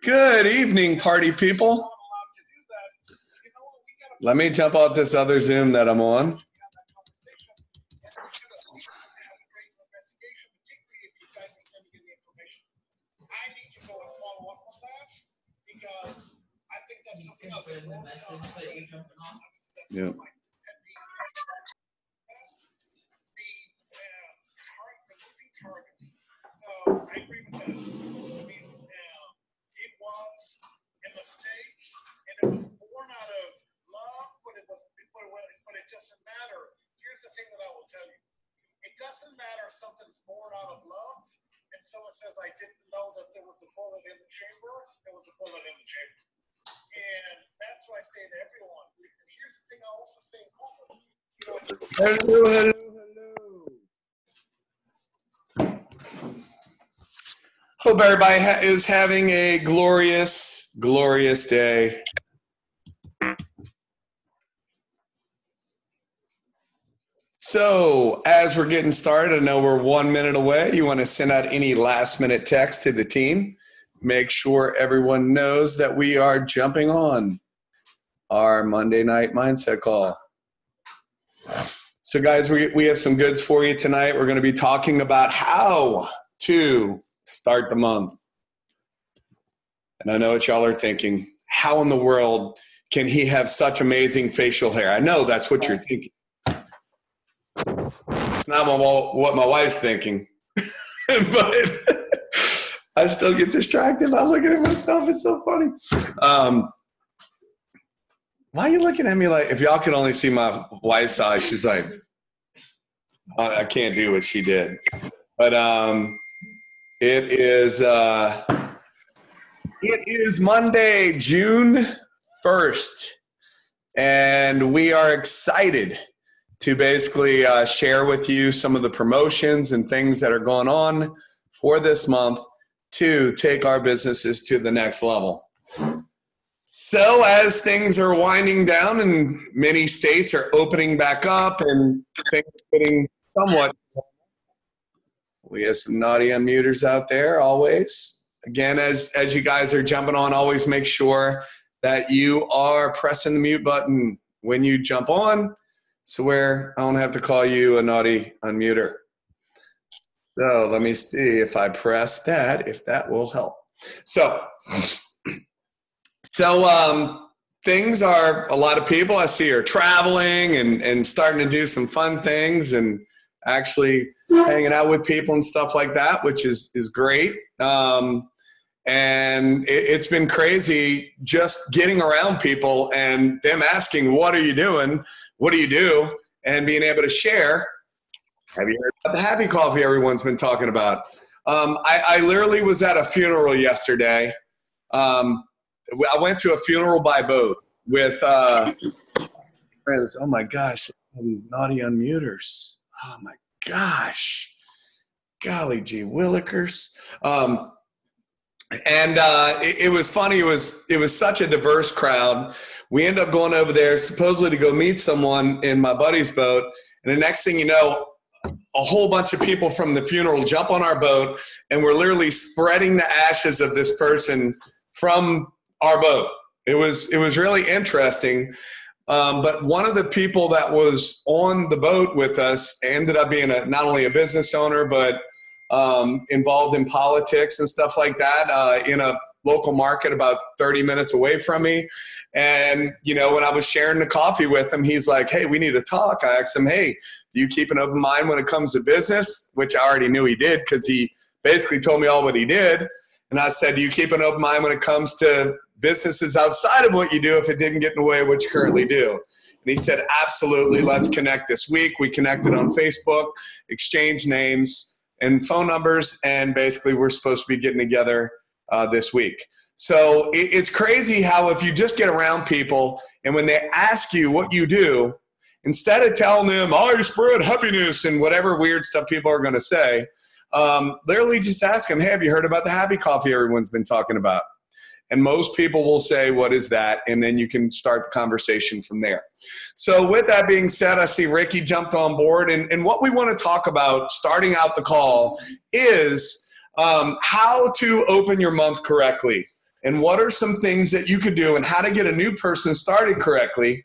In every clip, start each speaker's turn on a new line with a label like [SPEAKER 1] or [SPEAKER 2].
[SPEAKER 1] Good evening, party people. Let me jump out this other Zoom that I'm on. Yeah.
[SPEAKER 2] Doesn't matter if something's born out of love and someone says, I didn't know that there was a bullet in the chamber, there was a bullet in the chamber. And that's why I say to everyone, here's the thing I also say in corporate.
[SPEAKER 1] Hello. Hope everybody is having a glorious, glorious day. So as we're getting started, I know we're 1 minute away. You want to send out any last minute text to the team. Make sure everyone knows that we are jumping on our Monday night mindset call. So guys, we have some goods for you tonight. We're going to be talking about how to start the month. And I know what y'all are thinking. How in the world can he have such amazing facial hair? I know that's what you're thinking. It's not what my wife's thinking, but I still get distracted by looking at myself. It's so funny. Why are you looking at me like, if y'all could only see my wife's eyes, she's like, I can't do what she did. But it is Monday, June 1st, and we are excited to basically share with you some of the promotions and things that are going on for this month to take our businesses to the next level. So as things are winding down and many states are opening back up and things are getting somewhat, we have some naughty unmuters out there always. Again, as you guys are jumping on, always make sure that you are pressing the mute button when you jump on, so where I don't have to call you a naughty unmuter. So let me see if I press that, if that will help. So things are, a lot of people I see are traveling and starting to do some fun things and actually hanging out with people and stuff like that, which is great. And it's been crazy just getting around people and them asking, what are you doing? What do you do? And being able to share. Have you heard about the happy coffee everyone's been talking about? I literally was at a funeral yesterday. I went to a funeral by boat with friends. Oh my gosh, these naughty unmuters. Oh my gosh. Golly gee willikers. And it was funny. It was such a diverse crowd. We ended up going over there supposedly to go meet someone in my buddy's boat. And the next thing you know, a whole bunch of people from the funeral jump on our boat, and we're literally spreading the ashes of this person from our boat. It was really interesting. But one of the people that was on the boat with us ended up being not only a business owner, but involved in politics and stuff like that in a local market about 30 minutes away from me. And, you know, when I was sharing the coffee with him, he's like, hey, we need to talk. I asked him, hey, do you keep an open mind when it comes to business? Which I already knew he did because he basically told me all what he did. And I said, do you keep an open mind when it comes to businesses outside of what you do if it didn't get in the way of what you currently do? And he said, absolutely, let's connect this week. We connected on Facebook, exchanged names and phone numbers, and basically we're supposed to be getting together this week. So it's crazy how if you just get around people and when they ask you what you do, instead of telling them, I spread happiness and whatever weird stuff people are going to say, literally just ask them, hey, have you heard about the happy coffee everyone's been talking about? And most people will say, what is that? And then you can start the conversation from there. So with that being said, I see Ricky jumped on board. And what we want to talk about starting out the call is how to open your month correctly, and what are some things that you could do, and how to get a new person started correctly.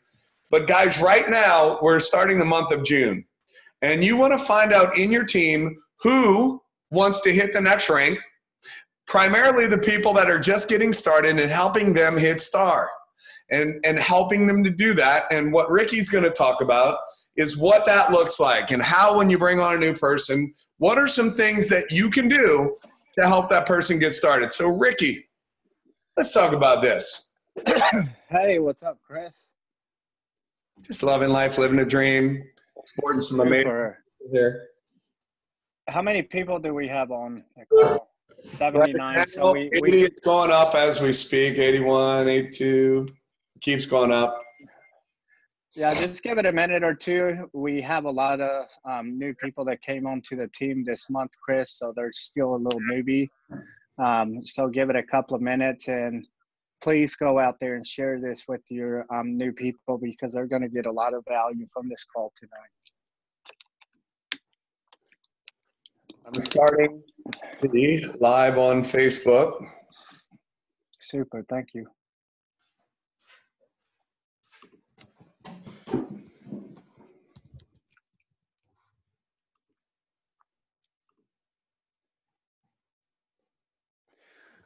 [SPEAKER 1] But guys, right now we're starting the month of June, and you want to find out in your team who wants to hit the next rank, primarily the people that are just getting started, and helping them hit star and helping them to do that. And what Ricky's going to talk about is what that looks like, and how, when you bring on a new person, what are some things that you can do to help that person get started. So Ricky, let's talk about this.
[SPEAKER 3] Hey, what's up, Chris?
[SPEAKER 1] Just loving life, living a dream, supporting some amazing here.
[SPEAKER 3] How many people do we have on the call? 79.
[SPEAKER 1] Right now,
[SPEAKER 3] so
[SPEAKER 1] 80 it's going up as we speak. 81, 82, keeps going up.
[SPEAKER 3] Yeah, just give it a minute or two. We have a lot of new people that came onto the team this month, Chris, so they're still a little newbie. So give it a couple of minutes, and please go out there and share this with your new people, because they're going to get a lot of value from this call tonight.
[SPEAKER 1] I'm starting to be live on Facebook.
[SPEAKER 3] Super, thank you.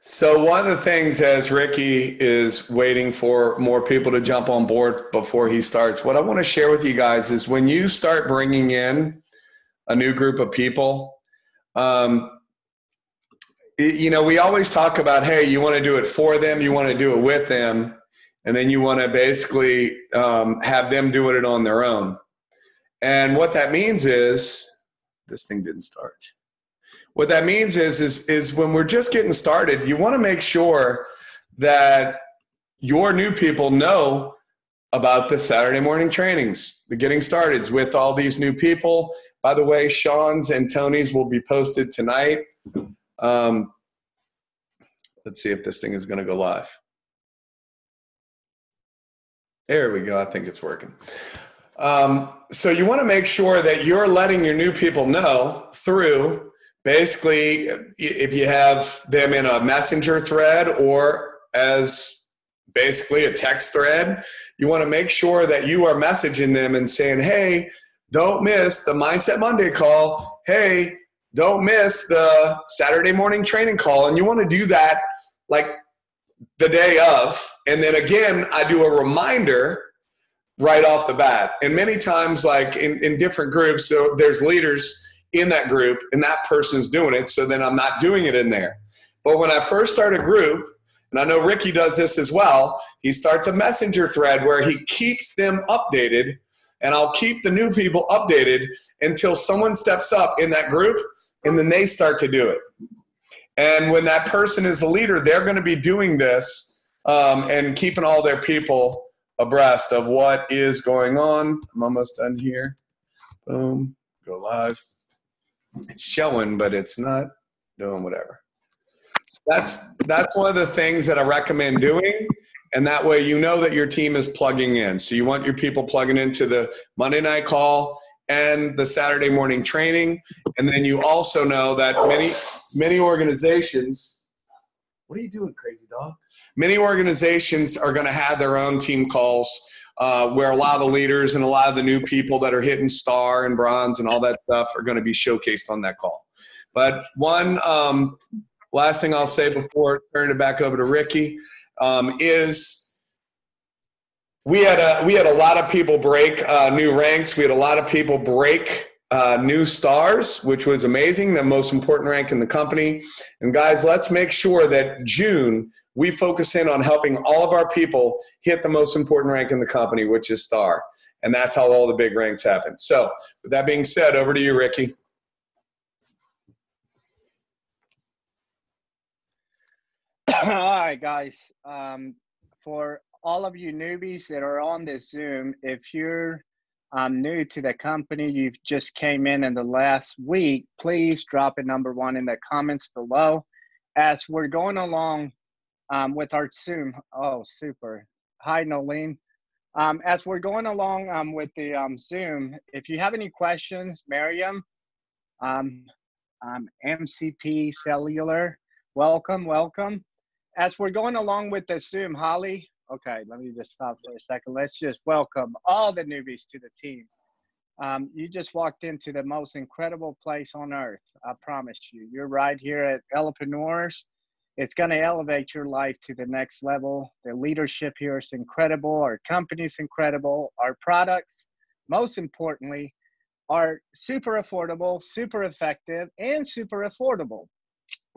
[SPEAKER 1] So one of the things, as Ricky is waiting for more people to jump on board before he starts, what I want to share with you guys is, when you start bringing in a new group of people, we always talk about, hey, you want to do it for them, you want to do it with them, and then you want to basically have them doing it on their own. And what that means is, this thing didn't start. What that means is when we're just getting started, you want to make sure that your new people know about the Saturday morning trainings, the getting started with all these new people. By the way, Sean's and Tony's will be posted tonight. Let's see if this thing is going to go live. There we go. I think it's working. So you want to make sure that you're letting your new people know through, basically, if you have them in a messenger thread or as basically a text thread, you want to make sure that you are messaging them and saying, hey, don't miss the Mindset Monday call. Hey, don't miss the Saturday morning training call. And you want to do that like the day of. And then again, I do a reminder right off the bat. And many times, like in different groups, so there's leaders in that group and that person's doing it, so then I'm not doing it in there. But when I first start a group, and I know Ricky does this as well, he starts a messenger thread where he keeps them updated, and I'll keep the new people updated until someone steps up in that group, and then they start to do it. And when that person is the leader, they're going to be doing this and keeping all their people abreast of what is going on. I'm almost done here. Boom, go live. It's showing, but it's not doing whatever. So that's one of the things that I recommend doing, and that way you know that your team is plugging in. So you want your people plugging into the Monday night call and the Saturday morning training, and then you also know that many organizations, what are you doing, crazy dog? Many organizations are going to have their own team calls where a lot of the leaders and a lot of the new people that are hitting star and bronze and all that stuff are going to be showcased on that call. But one last thing I'll say before turning it back over to Ricky is we had a lot of people break new ranks. We had a lot of people break new stars, which was amazing, the most important rank in the company. And guys, let's make sure that June we focus in on helping all of our people hit the most important rank in the company, which is star. And that's how all the big ranks happen. So with that being said, over to you, Ricky.
[SPEAKER 3] All right, guys. For all of you newbies that are on this Zoom, if you're new to the company, you've just came in the last week, please drop a number 1 in the comments below. As we're going along with our Zoom, oh, super. Hi, Nolene. As we're going along with the Zoom, if you have any questions, Miriam, MCP Cellular. Welcome, welcome. As we're going along with the Zoom, Holly, okay, let me just stop for a second. Let's just welcome all the newbies to the team. You just walked into the most incredible place on earth. I promise you. You're right here at Elapreneurs. It's going to elevate your life to the next level. The leadership here is incredible. Our company's incredible. Our products, most importantly, are super affordable, super effective, and super affordable.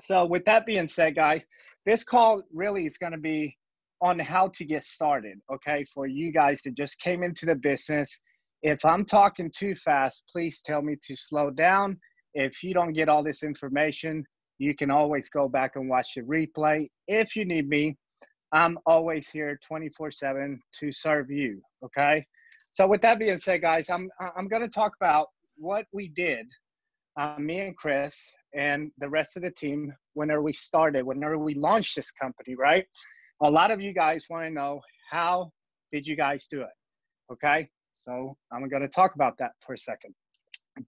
[SPEAKER 3] So with that being said, guys, this call really is going to be on how to get started, okay, for you guys that just came into the business. If I'm talking too fast, please tell me to slow down. If you don't get all this information, you can always go back and watch the replay. If you need me, I'm always here 24/7 to serve you, okay? So with that being said, guys, I'm going to talk about what we did, me and Chris and the rest of the team, whenever we started, whenever we launched this company, right? A lot of you guys want to know, how did you guys do it, okay? So I'm going to talk about that for a second.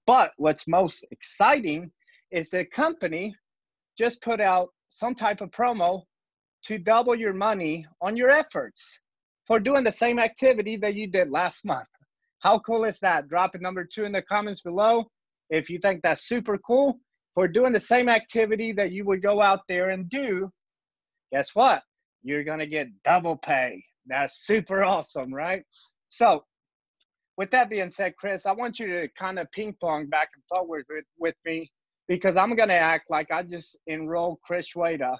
[SPEAKER 3] But what's most exciting is the company just put out some type of promo to double your money on your efforts for doing the same activity that you did last month. How cool is that? Drop a number 2 in the comments below if you think that's super cool. For doing the same activity that you would go out there and do, guess what? You're going to get double pay. That's super awesome, right? So with that being said, Chris, I want you to kind of ping pong back and forward with me, because I'm going to act like I just enrolled Chris Schweda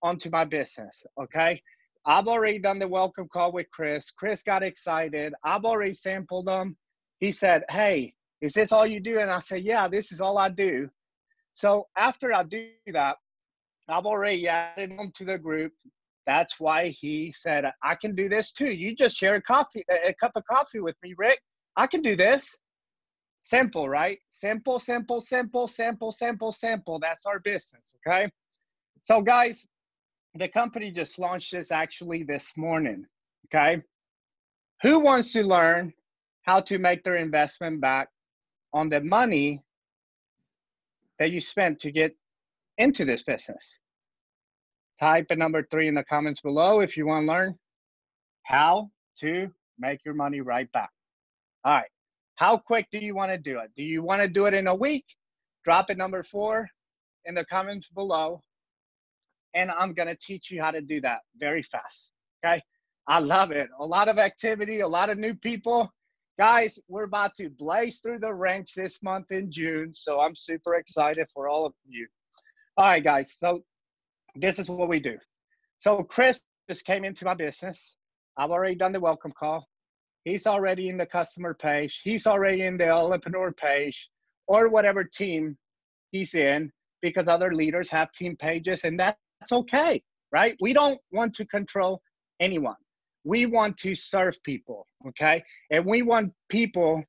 [SPEAKER 3] onto my business, okay? I've already done the welcome call with Chris. Chris got excited. I've already sampled him. He said, hey, is this all you do? And I said, yeah, this is all I do. So after I do that, I've already added him to the group. That's why he said, I can do this too. You just share a cup of coffee with me, Rick. I can do this. Simple, right? Simple, simple, simple, simple, simple, simple. That's our business, okay? So guys, the company just launched this actually this morning, okay? Who wants to learn how to make their investment back on the money that you spent to get into this business? Type a number 3 in the comments below if you want to learn how to make your money right back. All right. How quick do you want to do it? Do you want to do it in a week? Drop a number 4 in the comments below, and I'm going to teach you how to do that very fast, okay? I love it. A lot of activity, a lot of new people. Guys, we're about to blaze through the ranks this month in June, so I'm super excited for all of you. All right, guys, so this is what we do. So Chris just came into my business. I've already done the welcome call. He's already in the customer page. He's already in the Elapreneur page, or whatever team he's in, because other leaders have team pages, and that's okay, right? We don't want to control anyone. We want to serve people, okay? And we want people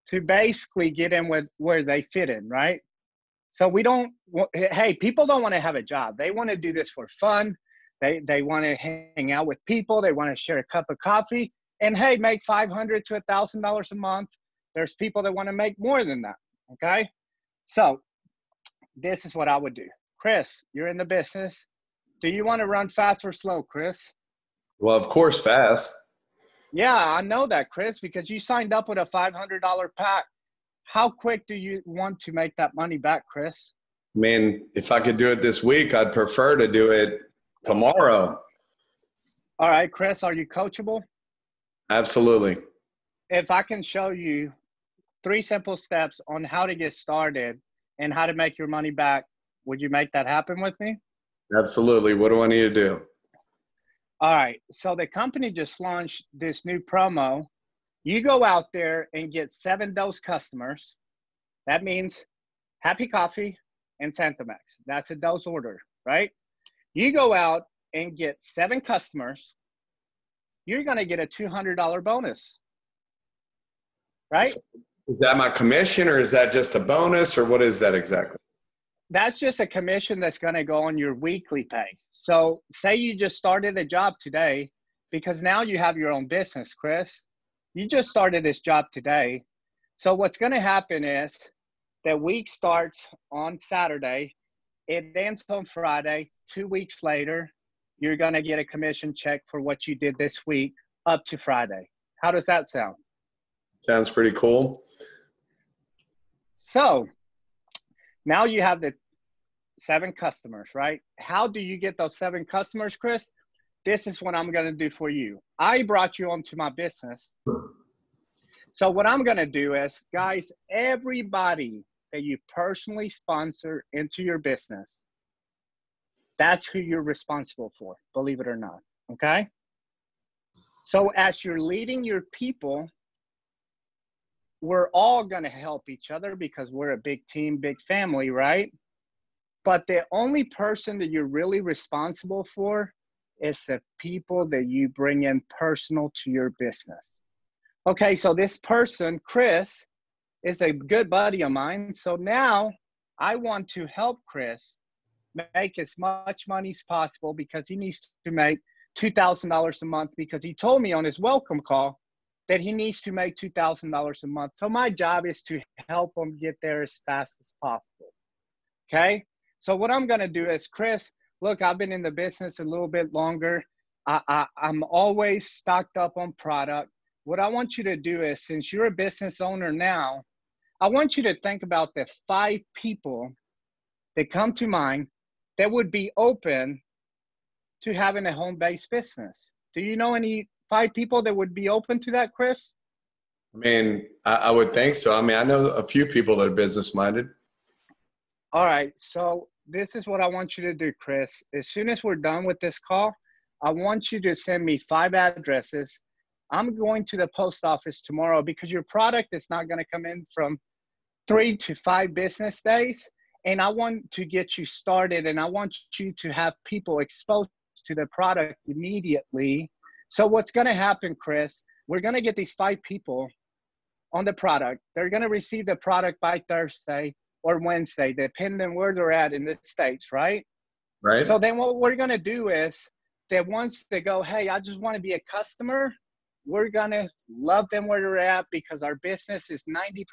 [SPEAKER 3] to basically get in with where they fit in, right? So we don't, hey, people don't want to have a job. They want to do this for fun. They want to hang out with people. They want to share a cup of coffee. And hey, make $500 to $1,000 a month. There's people that want to make more than that, okay? So this is what I would do. Chris, you're in the business. Do you want to run fast or slow, Chris?
[SPEAKER 1] Well, of course, fast.
[SPEAKER 3] Yeah, I know that, Chris, because you signed up with a $500 pack. How quick do you want to make that money back, Chris?
[SPEAKER 1] I mean, if I could do it this week, I'd prefer to do it tomorrow.
[SPEAKER 3] All right, Chris, are you coachable?
[SPEAKER 1] Absolutely.
[SPEAKER 3] If I can show you 3 simple steps on how to get started and how to make your money back, would you make that happen with me?
[SPEAKER 1] Absolutely. What do I need to do?
[SPEAKER 3] All right. So the company just launched this new promo. You go out there and get 7 dose customers. That means Happy Coffee and Santamax. That's a dose order, right? You go out and get 7 customers. You're going to get a $200 bonus, right?
[SPEAKER 1] So is that my commission, or is that just a bonus, or what is that exactly?
[SPEAKER 3] That's just a commission that's going to go on your weekly pay. So say you just started a job today, because now you have your own business, Chris. You just started this job today. So what's going to happen is The week starts on Saturday. It ends on Friday. 2 weeks later, you're going to get a commission check for what you did this week up to Friday. How does that sound?
[SPEAKER 1] Sounds pretty cool.
[SPEAKER 3] So now you have the 7 customers, right? How do you get those 7 customers, Chris? This is what I'm going to do for you. I brought you onto my business. So what I'm going to do is, guys, everybody that you personally sponsor into your business, that's who you're responsible for, believe it or not, okay? So as you're leading your people, we're all going to help each other because we're a big team, big family, right? But the only person that you're really responsible for is the people that you bring in personal to your business. Okay, so this person, Chris, is a good buddy of mine. So now I want to help Chris make as much money as possible because he needs to make $2,000 a month because he told me on his welcome call that he needs to make $2,000 a month. So my job is to help him get there as fast as possible. Okay, so what I'm going to do is, Chris, look, I've been in the business a little bit longer. I'm always stocked up on product. What I want you to do is, since you're a business owner now, I want you to think about the 5 people that come to mind that would be open to having a home-based business. Do you know any 5 people that would be open to that, Chris?
[SPEAKER 1] I mean, I would think so. I mean, I know a few people that are business-minded.
[SPEAKER 3] All right, so this is what I want you to do, Chris. As soon as we're done with this call, I want you to send me 5 addresses. I'm going to the post office tomorrow because your product is not going to come in from 3 to 5 business days. And I want to get you started, and I want you to have people exposed to the product immediately. So what's going to happen, Chris, we're going to get these 5 people on the product. They're going to receive the product by Thursday or Wednesday, depending on where they're at in the States, right?
[SPEAKER 1] Right.
[SPEAKER 3] So then what we're going to do is that once they go, hey, I just want to be a customer, we're going to love them where they're at because our business is 90%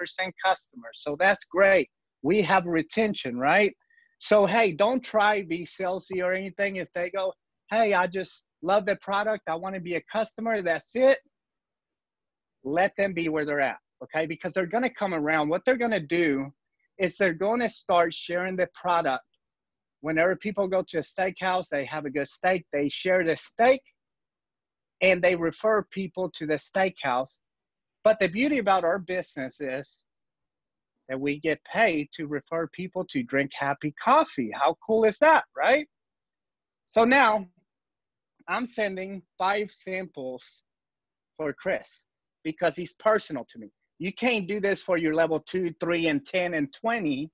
[SPEAKER 3] customers. So that's great. We have retention, right? So, hey, don't try to be salesy or anything. If they go, hey, I just love the product, I want to be a customer, that's it. Let them be where they're at, okay? Because they're going to come around. What they're going to do is they're going to start sharing the product. Whenever people go to a steakhouse, they have a good steak, they share the steak, and they refer people to the steakhouse. But the beauty about our business is that we get paid to refer people to Drink Happy Coffee. How cool is that, right? So now I'm sending 5 samples for Chris because he's personal to me. You can't do this for your level 2, 3, and 10, and 20.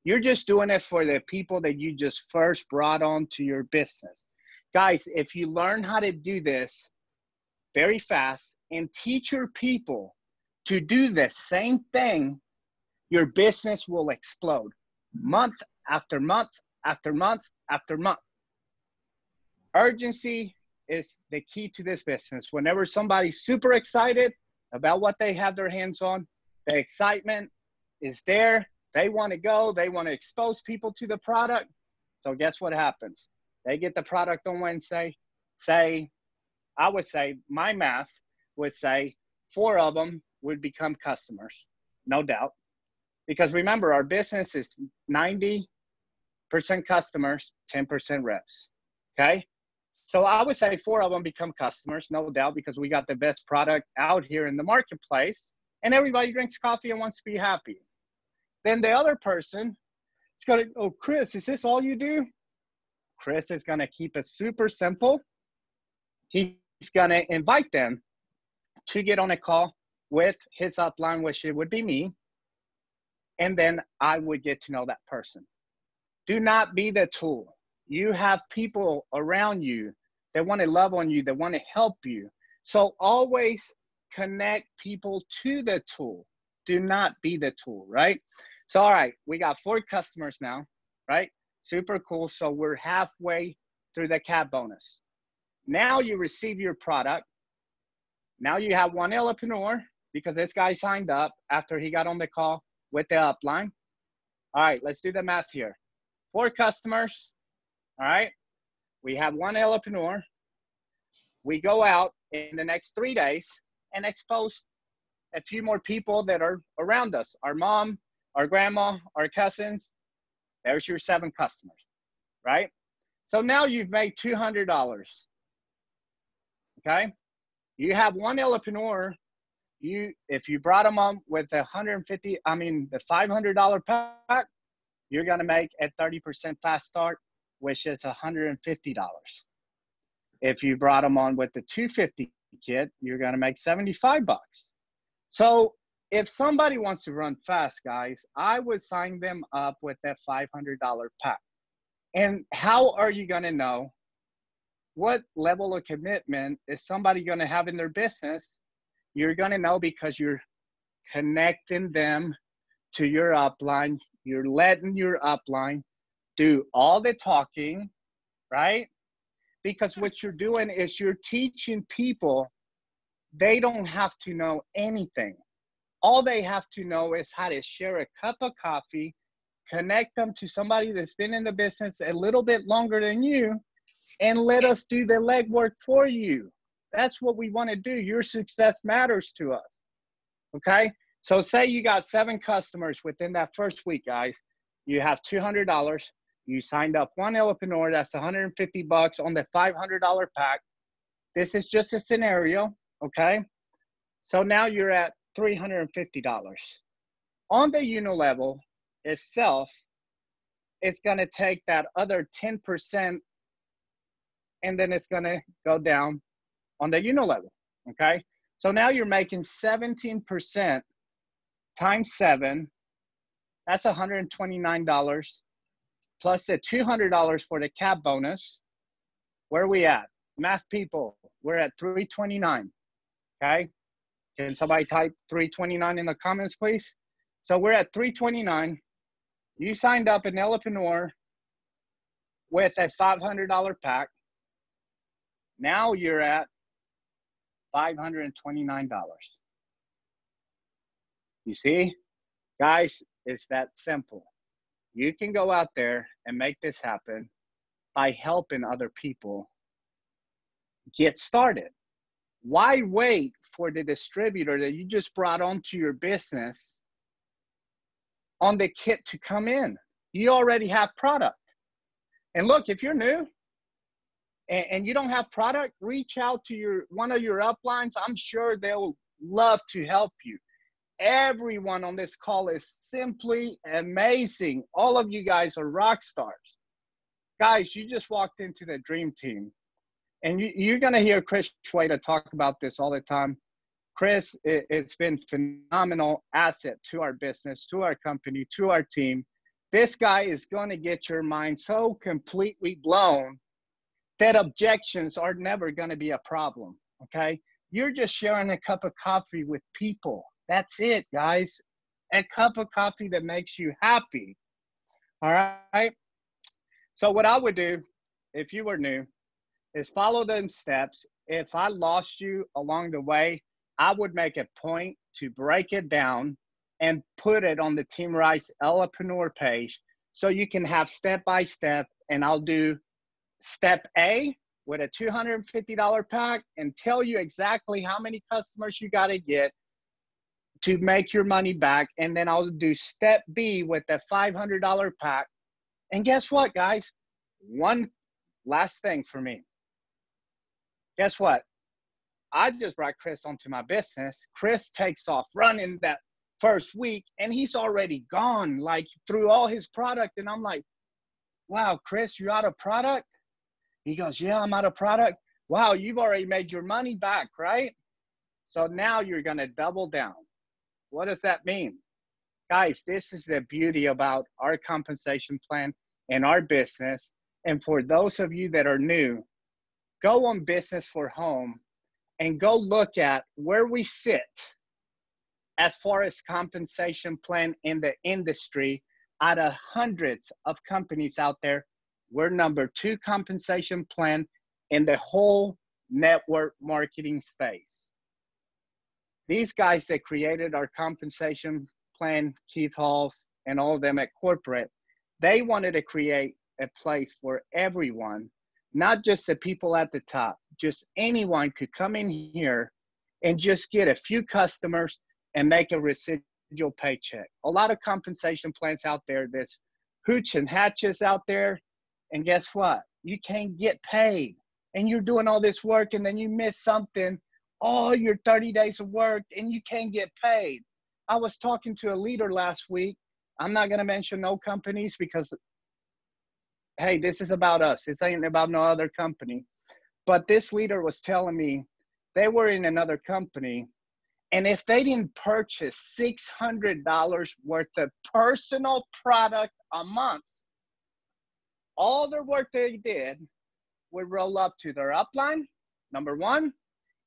[SPEAKER 3] You're just doing it for the people that you just first brought on to your business. Guys, if you learn how to do this very fast and teach your people to do the same thing, your business will explode month after month after month after month. Urgency is the key to this business. Whenever somebody's super excited about what they have their hands on, the excitement is there. They want to go. They want to expose people to the product. So guess what happens? They get the product on Wednesday. I would say, my math would say 4 of them would become customers, no doubt. Because remember, our business is 90% customers, 10% reps, okay? So I would say 4 of them become customers, no doubt, because we got the best product out here in the marketplace, and everybody drinks coffee and wants to be happy. Then the other person is going to, oh, Chris, is this all you do? Chris is going to keep it super simple. He's going to invite them to get on a call with his upline, which it would be me. And then I would get to know that person. Do not be the tool. You have people around you that want to love on you, that want to help you. So always connect people to the tool. Do not be the tool, right? So, all right, we got 4 customers now, right? Super cool. So we're halfway through the CAP bonus. Now you receive your product. Now you have 1 entrepreneur because this guy signed up after he got on the call with the upline. All right, let's do the math here. 4 customers, all right? We have 1 entrepreneur. We go out in the next 3 days and expose a few more people that are around us. Our mom, our grandma, our cousins. There's your 7 customers, right? So now you've made $200, okay? You have 1 entrepreneur. If you brought them on with the $500 pack, you're gonna make a 30% fast start, which is $150. If you brought them on with the 250 kit, you're gonna make $75. So if somebody wants to run fast, guys, I would sign them up with that $500 pack. And how are you gonna know what level of commitment is somebody gonna have in their business? You're gonna know because you're connecting them to your upline. You're letting your upline do all the talking, right? Because what you're doing is you're teaching people they don't have to know anything. All they have to know is how to share a cup of coffee, connect them to somebody that's been in the business a little bit longer than you, and let us do the legwork for you. That's what we want to do. Your success matters to us, okay? So say you got 7 customers within that first week, guys. You have $200. You signed up 1 entrepreneur. That's $150 on the $500 pack. This is just a scenario, okay? So now you're at $350. On the unilevel itself, it's going to take that other 10% and then it's going to go down on the unilevel, okay? So now you're making 17% times 7. That's $129 plus the $200 for the cap bonus. Where are we at? Math people, we're at 329, okay? Can somebody type 329 in the comments, please? So we're at 329. You signed up an entrepreneur with a $500 pack. Now you're at $529. You see, guys, it's that simple. You can go out there and make this happen by helping other people get started. Why wait for the distributor that you just brought onto your business on the kit to come in? You already have product. And look, if you're new and you don't have product, reach out to one of your uplines. I'm sure they'll love to help you. Everyone on this call is simply amazing. All of you guys are rock stars. Guys, you just walked into the dream team. And you're going to hear Chris Schweda talk about this all the time. Chris, it's been phenomenal asset to our business, to our company, to our team. This guy is going to get your mind so completely blown that objections are never going to be a problem, okay? You're just sharing a cup of coffee with people. That's it, guys. A cup of coffee that makes you happy, all right? So what I would do if you were new is follow them steps. If I lost you along the way, I would make a point to break it down and put it on the Team Rice Entrepreneur page so you can have step-by-step, and I'll do step A with a $250 pack and tell you exactly how many customers you got to get to make your money back. And then I'll do step B with the $500 pack. And guess what, guys? One last thing for me. Guess what? I just brought Chris onto my business. Chris takes off running that first week and he's already gone, like through all his product. And I'm like, wow, Chris, you out of product? He goes, yeah, I'm out of product. Wow, you've already made your money back, right? So now you're going to double down. What does that mean? Guys, this is the beauty about our compensation plan and our business. And for those of you that are new, go on Business for Home and go look at where we sit as far as compensation plan in the industry. Out of hundreds of companies out there, we're number 2 compensation plan in the whole network marketing space. These guys that created our compensation plan, Keith Halls, and all of them at corporate, they wanted to create a place for everyone, not just the people at the top. Just anyone could come in here and just get a few customers and make a residual paycheck. A lot of compensation plans out there, there's hooch and hatches out there, and guess what? You can't get paid, and you're doing all this work, and then you miss something, all your 30 days of work, and you can't get paid. I was talking to a leader last week. I'm not going to mention no companies because, hey, this is about us. This ain't about no other company. But this leader was telling me they were in another company, and if they didn't purchase $600 worth of personal product a month, all the work they did would roll up to their upline, number one.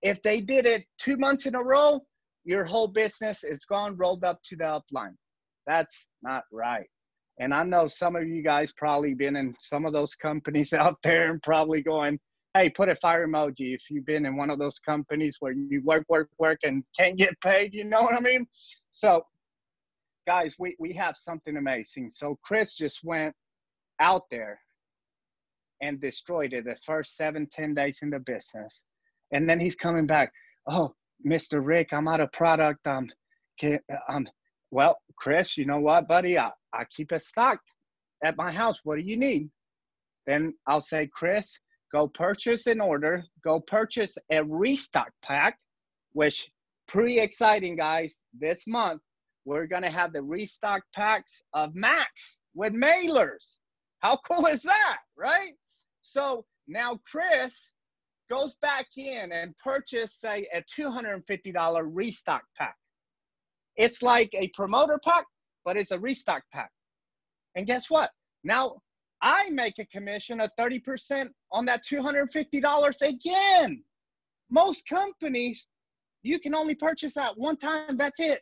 [SPEAKER 3] If they did it 2 months in a row, your whole business is gone, rolled up to the upline. That's not right. And I know some of you guys probably been in some of those companies out there and probably going, hey, put a fire emoji if you've been in one of those companies where you work and can't get paid, you know what I mean? So guys, we have something amazing. So Chris just went out there and destroyed it the first 7-10 days in the business. And then he's coming back. Oh, Mr. Rick, I'm out of product. Well, Chris, you know what, buddy? I keep a stock at my house. What do you need? Then I'll say, Chris, go purchase an order. Go purchase a restock pack, which pretty exciting, guys. This month, we're going to have the restock packs of Max with mailers. How cool is that, right? So now Chris goes back in and purchase, say, a $250 restock pack. It's like a promoter pack, but it's a restock pack. And guess what? Now I make a commission of 30% on that $250 again. Most companies, you can only purchase that one time. That's it.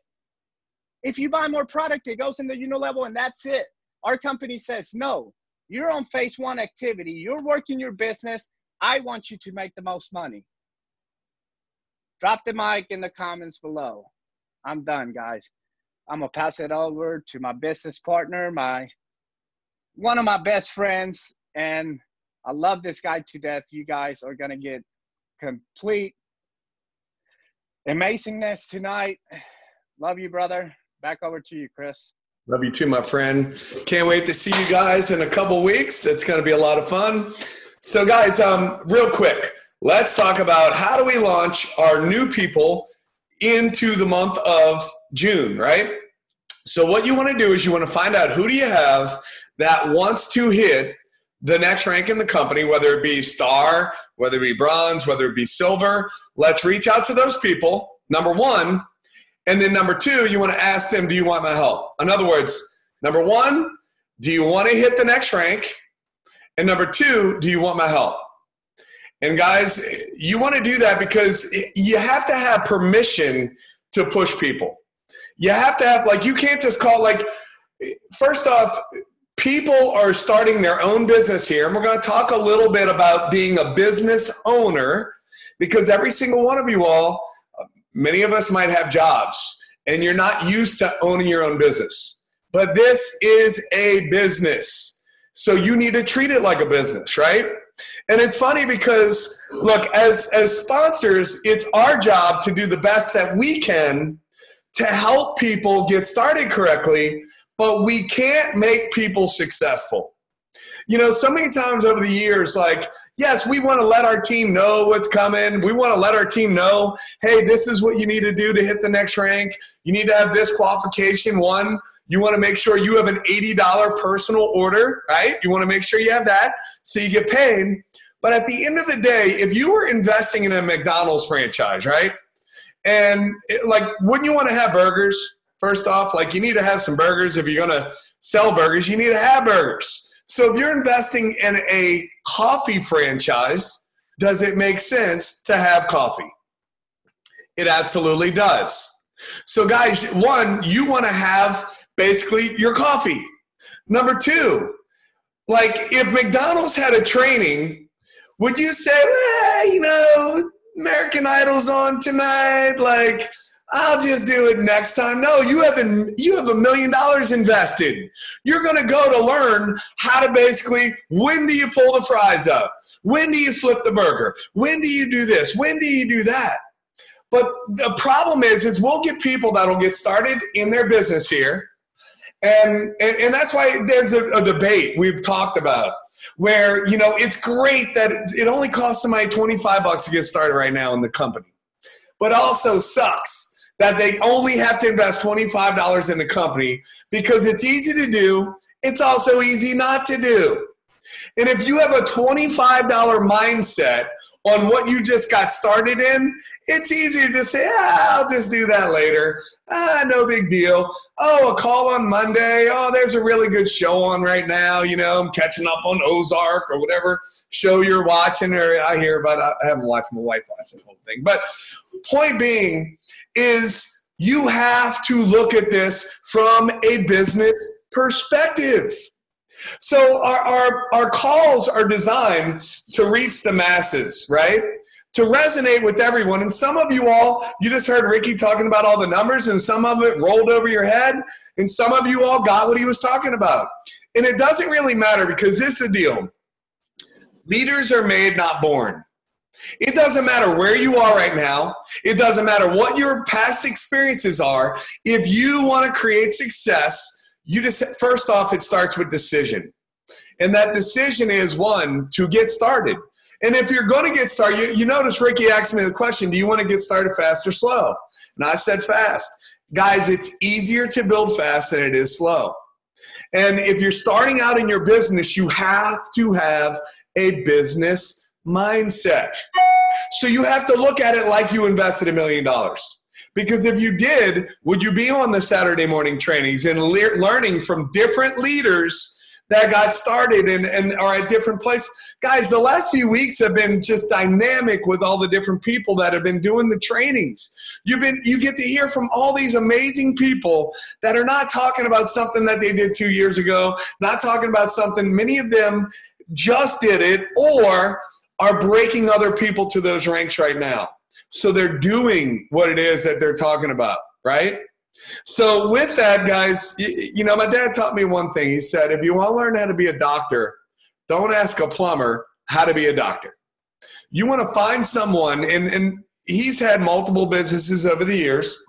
[SPEAKER 3] If you buy more product, it goes in the unilevel and that's it. Our company says, no, you're on phase one activity. You're working your business. I want you to make the most money. Drop the mic in the comments below. I'm done, guys. I'm going to pass it over to my business partner, one of my best friends, and I love this guy to death. You guys are going to get complete amazingness tonight. Love you, brother. Back over to you, Chris.
[SPEAKER 1] Love you too, my friend. Can't wait to see you guys in a couple weeks. It's going to be a lot of fun. So guys, real quick, let's talk about how do we launch our new people into the month of June, right? So what you want to do is you want to find out who do you have that wants to hit the next rank in the company, whether it be star, whether it be bronze, whether it be silver. Let's reach out to those people, number one. And then number two, you want to ask them, do you want my help? In other words, number one, do you want to hit the next rank? And number two, do you want my help? And guys, you want to do that because you have to have permission to push people. You have to have, like, you can't just call, like, first off, people are starting their own business here. And we're going to talk a little bit about being a business owner because every single one of you all, many of us might have jobs and you're not used to owning your own business. But this is a business. So you need to treat it like a business, right? And it's funny because, look, as sponsors, it's our job to do the best that we can to help people get started correctly, but we can't make people successful. You know, so many times over the years, like, yes, we want to let our team know what's coming. We want to let our team know, hey, this is what you need to do to hit the next rank. You need to have this qualification. One, you want to make sure you have an $80 personal order, right? You want to make sure you have that so you get paid. But at the end of the day, if you were investing in a McDonald's franchise, right? And wouldn't you want to have burgers? First off, like, you need to have some burgers. If you're going to sell burgers, you need to have burgers. So if you're investing in a coffee franchise, does it make sense to have coffee? It absolutely does. So guys, one, you want to have basically your coffee. Number two, like, if McDonald's had a training, would you say, well, you know, American Idol's on tonight, like, I'll just do it next time. No, you have $1 million invested. You're going to go to learn how to basically, when do you pull the fries up? When do you flip the burger? When do you do this? When do you do that? But the problem is we'll get people that'll get started in their business here. And that's why there's a debate we've talked about where, you know, it's great that it only costs somebody $25 to get started right now in the company. But also sucks that they only have to invest $25 in the company because it's easy to do. It's also easy not to do. And if you have a $25 mindset on what you just got started in, it's easier to say, I'll just do that later. No big deal. Oh, a call on Monday. Oh, there's a really good show on right now. You know, I'm catching up on Ozark or whatever show you're watching. Or I hear about it. I haven't watched. My wife watched the whole thing. But point being is you have to look at this from a business perspective. So our calls are designed to reach the masses, right? To resonate with everyone. And some of you all, you just heard Ricky talking about all the numbers and some of it rolled over your head and some of you all got what he was talking about. And it doesn't really matter because this is the deal. Leaders are made, not born. It doesn't matter where you are right now. It doesn't matter what your past experiences are. If you want to create success, you just, first off, it starts with decision. And that decision is one, to get started. And if you're going to get started, you notice Ricky asked me the question, do you want to get started fast or slow? And I said fast. Guys, it's easier to build fast than it is slow. And if you're starting out in your business, you have to have a business mindset. So you have to look at it like you invested $1 million. Because if you did, would you be on the Saturday morning trainings and learning from different leaders that got started and are at different places? Guys, the last few weeks have been just dynamic with all the different people that have been doing the trainings. You get to hear from all these amazing people that are not talking about something that they did 2 years ago, not talking about something, many of them just did it or are breaking other people to those ranks right now. So they're doing what it is that they're talking about, right? So with that, guys, you know, my dad taught me one thing. He said, if you want to learn how to be a doctor, don't ask a plumber how to be a doctor. You want to find someone, and he's had multiple businesses over the years.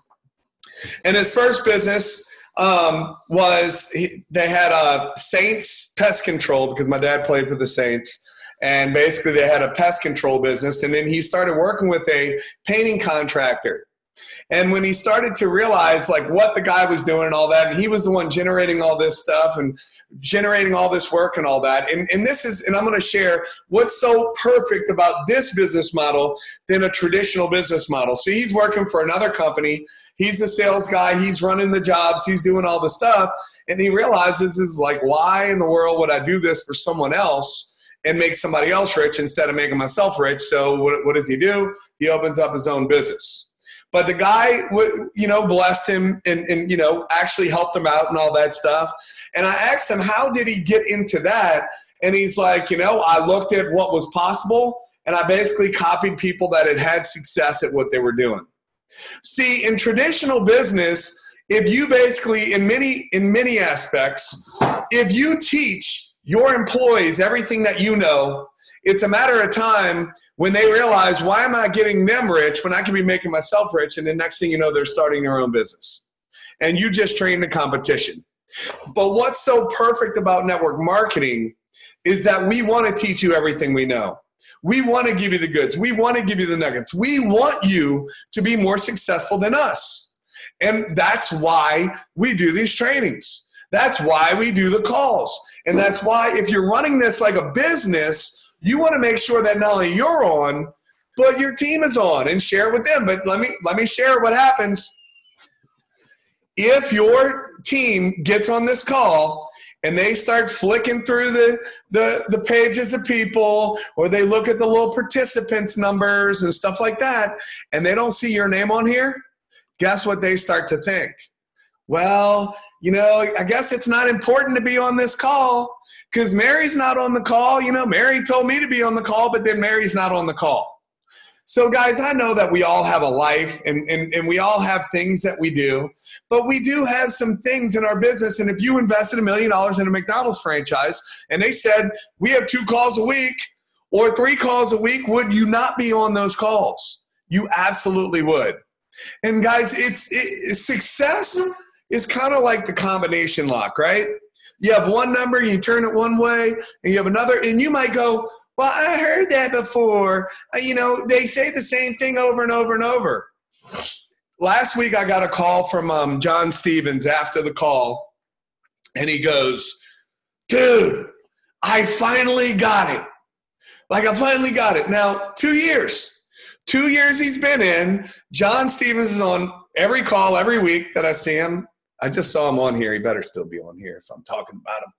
[SPEAKER 1] And his first business they had a Saints pest control because my dad played for the Saints. And basically they had a pest control business. And then he started working with a painting contractor. And when he started to realize like what the guy was doing and all that, and he was the one generating all this stuff and generating all this work and all that. And I'm going to share what's so perfect about this business model than a traditional business model. So he's working for another company. He's the sales guy. He's running the jobs. He's doing all the stuff. And he realizes is like, why in the world would I do this for someone else and make somebody else rich instead of making myself rich? So what does he do? He opens up his own business. But the guy, you know, blessed him and, you know, actually helped him out and all that stuff. And I asked him, how did he get into that? And he's like, you know, I looked at what was possible and I basically copied people that had had success at what they were doing. See, in traditional business, if you basically, in many aspects, if you teach your employees everything that you know, it's a matter of time when they realize, why am I getting them rich when I can be making myself rich? And the next thing you know, they're starting their own business. And you just train the competition. But what's so perfect about network marketing is that we want to teach you everything we know. We want to give you the goods. We want to give you the nuggets. We want you to be more successful than us. And that's why we do these trainings. That's why we do the calls. And that's why if you're running this like a business, you want to make sure that not only you're on, but your team is on and share it with them. But let me share what happens. If your team gets on this call and they start flicking through the pages of people, or they look at the little participants numbers and stuff like that, and they don't see your name on here, guess what they start to think? Well, you know, I guess it's not important to be on this call because Mary's not on the call. You know, Mary told me to be on the call, but then Mary's not on the call. So guys, I know that we all have a life and we all have things that we do, but we do have some things in our business. And if you invested $1 million in a McDonald's franchise and they said, we have 2 calls a week or 3 calls a week, would you not be on those calls? You absolutely would. And guys, success is kind of like the combination lock, right? You have one number, you turn it one way, and you have another, and you might go, well, I heard that before. You know, they say the same thing over and over and over. Last week, I got a call from John Stevens after the call, and he goes, dude, I finally got it. Like, I finally got it. Now, 2 years. 2 years he's been in. John Stevens is on every call every week that I see him. I just saw him on here. He better still be on here if I'm talking about him.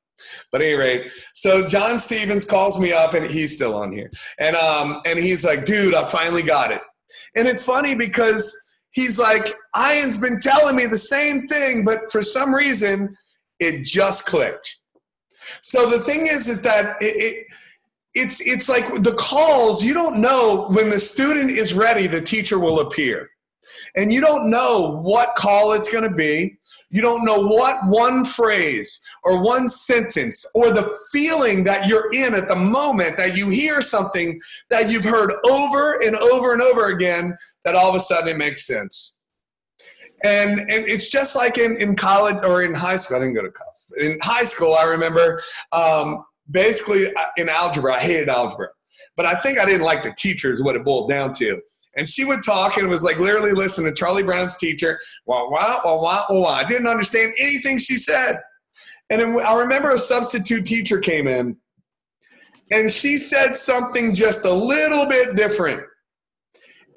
[SPEAKER 1] But at any rate, so John Stevens calls me up, and he's still on here. And he's like, dude, I finally got it. And it's funny because he's like, Ian's been telling me the same thing, but for some reason, it just clicked. So the thing is that it's like the calls, you don't know when the student is ready, the teacher will appear. And you don't know what call it's going to be. You don't know what one phrase or one sentence or the feeling that you're in at the moment that you hear something that you've heard over and over and over again, that all of a sudden it makes sense. And it's just like in college or in high school. I didn't go to college. In high school, I remember basically in algebra, I hated algebra. But I think I didn't like the teacher is what it boiled down to. And she would talk and it was like literally listening to Charlie Brown's teacher. Wah, wah, wah, wah, wah. I didn't understand anything she said. And then I remember a substitute teacher came in and she said something just a little bit different.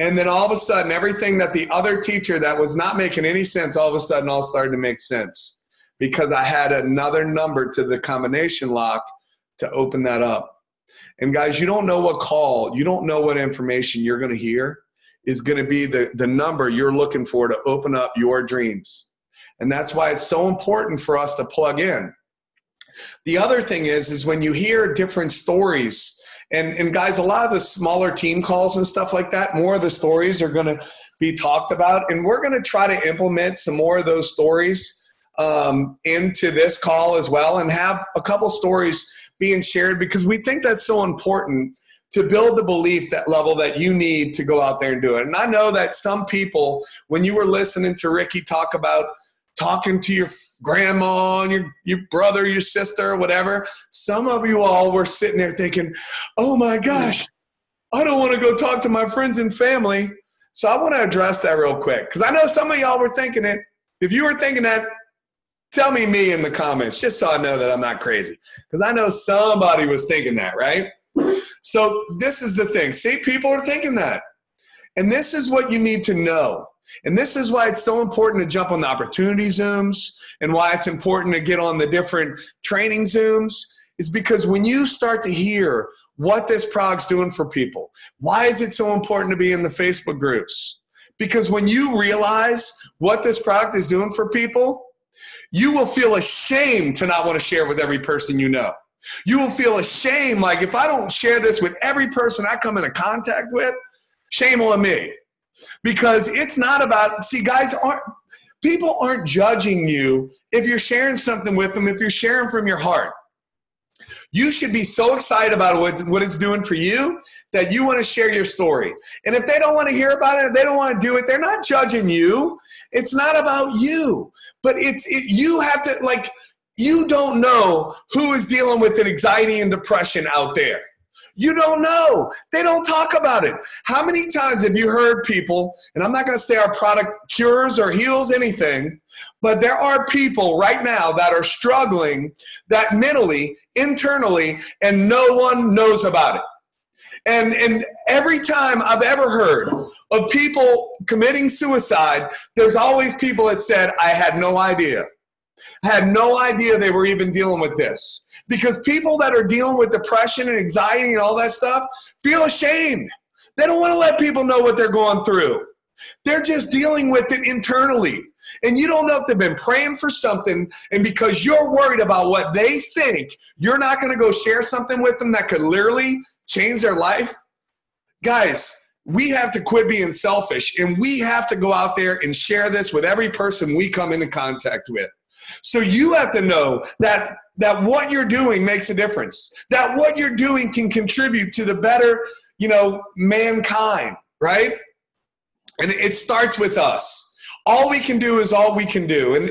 [SPEAKER 1] And then all of a sudden, everything that the other teacher that was not making any sense, all of a sudden all started to make sense because I had another number to the combination lock to open that up. And guys, you don't know what call, you don't know what information you're going to hear is going to be the number you're looking for to open up your dreams. And that's why it's so important for us to plug in. The other thing is when you hear different stories, and guys, a lot of the smaller team calls and stuff like that, more of the stories are going to be talked about. And we're going to try to implement some more of those stories into this call as well and have a couple stories being shared because we think that's so important to build the belief that level that you need to go out there and do it. And I know that some people, when you were listening to Ricky talk about talking to your grandma and your brother, your sister, whatever, some of you all were sitting there thinking, oh my gosh, I don't want to go talk to my friends and family. So I want to address that real quick because I know some of y'all were thinking it. If you were thinking that, tell me in the comments just so I know that I'm not crazy because I know somebody was thinking that, right? So this is the thing. See, people are thinking that. And this is what you need to know. And this is why it's so important to jump on the opportunity Zooms and why it's important to get on the different training Zooms is because when you start to hear what this product's doing for people, why is it so important to be in the Facebook groups? Because when you realize what this product is doing for people, you will feel ashamed to not want to share with every person you know. You will feel ashamed, like if I don't share this with every person I come into contact with, shame on me. Because it's not about, see guys, people aren't judging you if you're sharing something with them, if you're sharing from your heart. You should be so excited about what it's doing for you that you want to share your story. And if they don't want to hear about it, if they don't want to do it, they're not judging you. It's not about you. But you have to, like, you don't know who is dealing with an anxiety and depression out there. You don't know. They don't talk about it. How many times have you heard people, and I'm not going to say our product cures or heals anything, but there are people right now that are struggling that mentally, internally, and no one knows about it. And every time I've ever heard of people committing suicide, there's always people that said, I had no idea. I had no idea they were even dealing with this. Because people that are dealing with depression and anxiety and all that stuff feel ashamed. They don't want to let people know what they're going through. They're just dealing with it internally. And you don't know if they've been praying for something, and because you're worried about what they think, you're not going to go share something with them that could literally change their life. Guys, we have to quit being selfish, and we have to go out there and share this with every person we come into contact with. So you have to know that what you're doing makes a difference, that what you're doing can contribute to the better, mankind, right? And it starts with us. All we can do is all we can do. And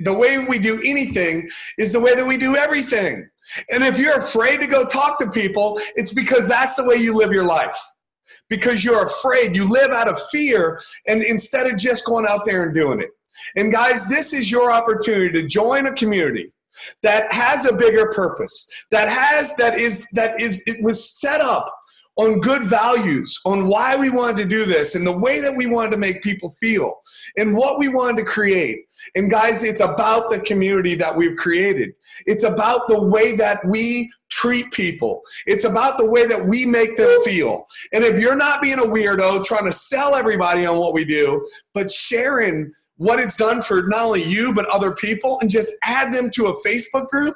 [SPEAKER 1] the way we do anything is the way that we do everything. And if you're afraid to go talk to people, it's because that's the way you live your life. Because you're afraid, you live out of fear, and instead of just going out there and doing it. And guys, this is your opportunity to join a community that has a bigger purpose, it was set up on good values, on why we wanted to do this, and the way that we wanted to make people feel, and what we wanted to create. And guys, it's about the community that we've created. It's about the way that we treat people. It's about the way that we make them feel. And if you're not being a weirdo trying to sell everybody on what we do, but sharing what it's done for not only you, but other people, and just add them to a Facebook group,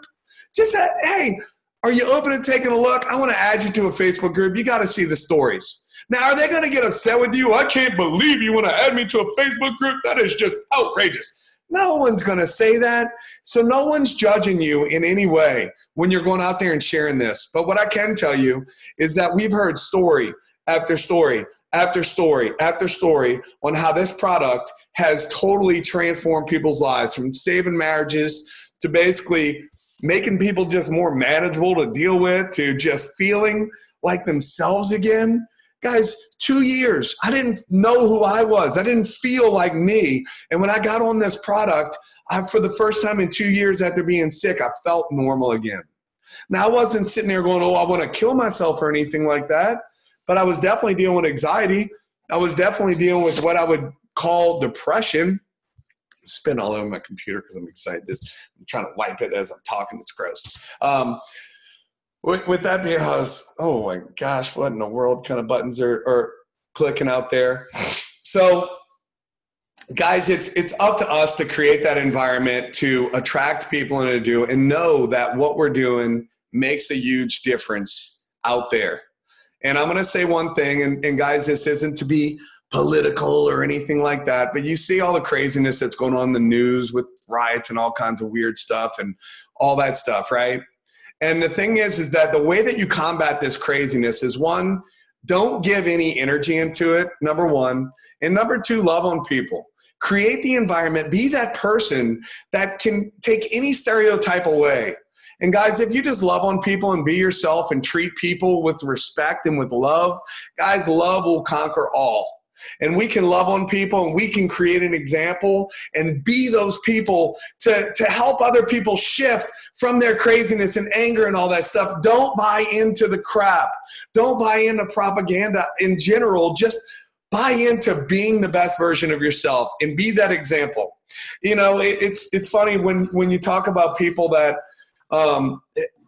[SPEAKER 1] just say, hey, are you open to taking a look? I want to add you to a Facebook group. You got to see the stories. Now, are they going to get upset with you? I can't believe you want to add me to a Facebook group. That is just outrageous. No one's going to say that. So no one's judging you in any way when you're going out there and sharing this. But what I can tell you is that we've heard story after story after story after story on how this product has totally transformed people's lives, from saving marriages to basically making people just more manageable to deal with, to just feeling like themselves again. Guys, 2 years, I didn't know who I was. I didn't feel like me. And when I got on this product, for the first time in 2 years after being sick, I felt normal again. Now, I wasn't sitting there going, I want to kill myself or anything like that, but I was definitely dealing with anxiety. I was definitely dealing with what I would call depression. Spin all over my computer because I'm excited. I'm trying to wipe it as I'm talking. It's gross. With that being, oh my gosh, what in the world kind of buttons are clicking out there? So, guys, it's up to us to create that environment to attract people and know that what we're doing makes a huge difference out there. And I'm going to say one thing, and guys, this isn't to be political or anything like that, but you see all the craziness that's going on in the news with riots and all kinds of weird stuff and all that stuff, right? And the thing is that the way that you combat this craziness is, one, don't give any energy into it, number one. And number two, love on people. Create the environment. Be that person that can take any stereotype away. And guys, if you just love on people and be yourself and treat people with respect and with love, guys, love will conquer all. And we can love on people, and we can create an example and be those people to help other people shift from their craziness and anger and all that stuff. Don't buy into the crap. Don't buy into propaganda in general. Just buy into being the best version of yourself and be that example. It's funny when you talk about people that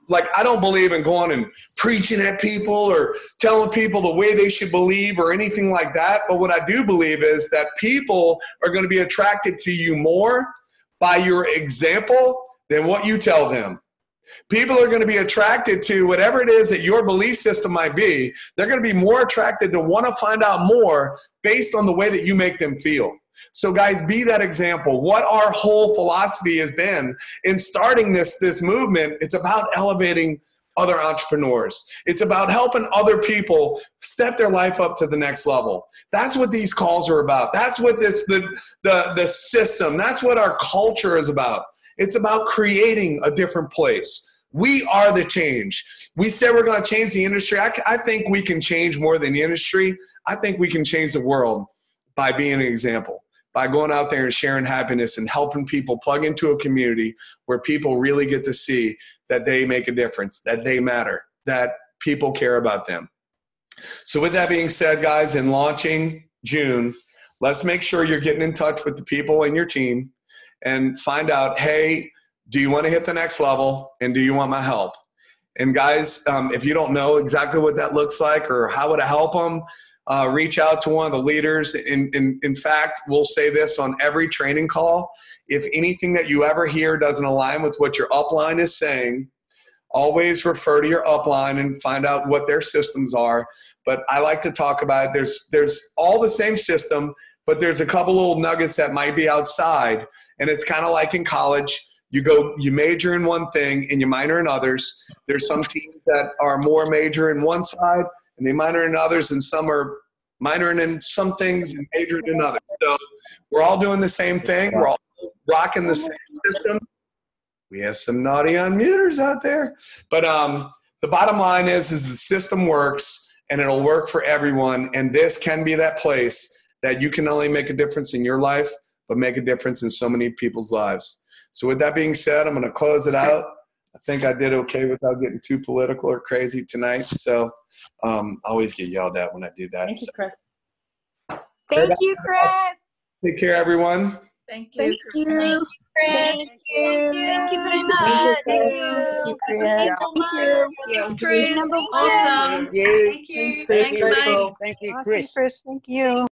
[SPEAKER 1] like, I don't believe in going and preaching at people or telling people the way they should believe or anything like that. But what I do believe is that people are going to be attracted to you more by your example than what you tell them. People are going to be attracted to whatever it is that your belief system might be. They're going to be more attracted to want to find out more based on the way that you make them feel. So guys, be that example. What our whole philosophy has been in starting this movement, it's about elevating other entrepreneurs. It's about helping other people step their life up to the next level. That's what these calls are about. That's what the system, that's what our culture is about. It's about creating a different place. We are the change. We said we're going to change the industry. I think we can change more than the industry. I think we can change the world by being an example, by going out there and sharing happiness and helping people plug into a community where people really get to see that they make a difference, that they matter, that people care about them. So with that being said, guys, in launching June, let's make sure you're getting in touch with the people in your team and find out, hey, do you want to hit the next level, and do you want my help? And guys, if you don't know exactly what that looks like or how to help them, reach out to one of the leaders. In fact, we'll say this on every training call. If anything that you ever hear doesn't align with what your upline is saying, always refer to your upline and find out what their systems are. But I like to talk about it. There's all the same system, but there's a couple little nuggets that might be outside. And it's kind of like in college. You major in one thing and you minor in others. There's some teams that are more major in one side and they minor in others, and some are minoring in some things and majoring in others. So we're all doing the same thing. We're all rocking the same system. We have some naughty unmuters out there. But the bottom line is the system works, and it'll work for everyone. And this can be that place that you can not only make a difference in your life, but make a difference in so many people's lives. So with that being said, I'm going to close it out. I think I did okay without getting too political or crazy tonight. So I always get yelled at when I do that.
[SPEAKER 4] Thank you, Chris.
[SPEAKER 5] Thank you, Chris.
[SPEAKER 1] Take care, everyone.
[SPEAKER 4] Thank you.
[SPEAKER 5] Thank you.
[SPEAKER 4] Chris.
[SPEAKER 5] Thank you. Thank you very much.
[SPEAKER 4] Thank you, Chris.
[SPEAKER 5] Thank you.
[SPEAKER 4] Thank you, Chris.
[SPEAKER 5] Number one.
[SPEAKER 4] Awesome.
[SPEAKER 6] Thank you.
[SPEAKER 4] Thank you.
[SPEAKER 6] Chris,
[SPEAKER 4] Thanks,
[SPEAKER 6] grateful.
[SPEAKER 4] Mike.
[SPEAKER 6] Thank you,
[SPEAKER 5] Awesome,
[SPEAKER 6] Chris.
[SPEAKER 5] Chris. Thank you.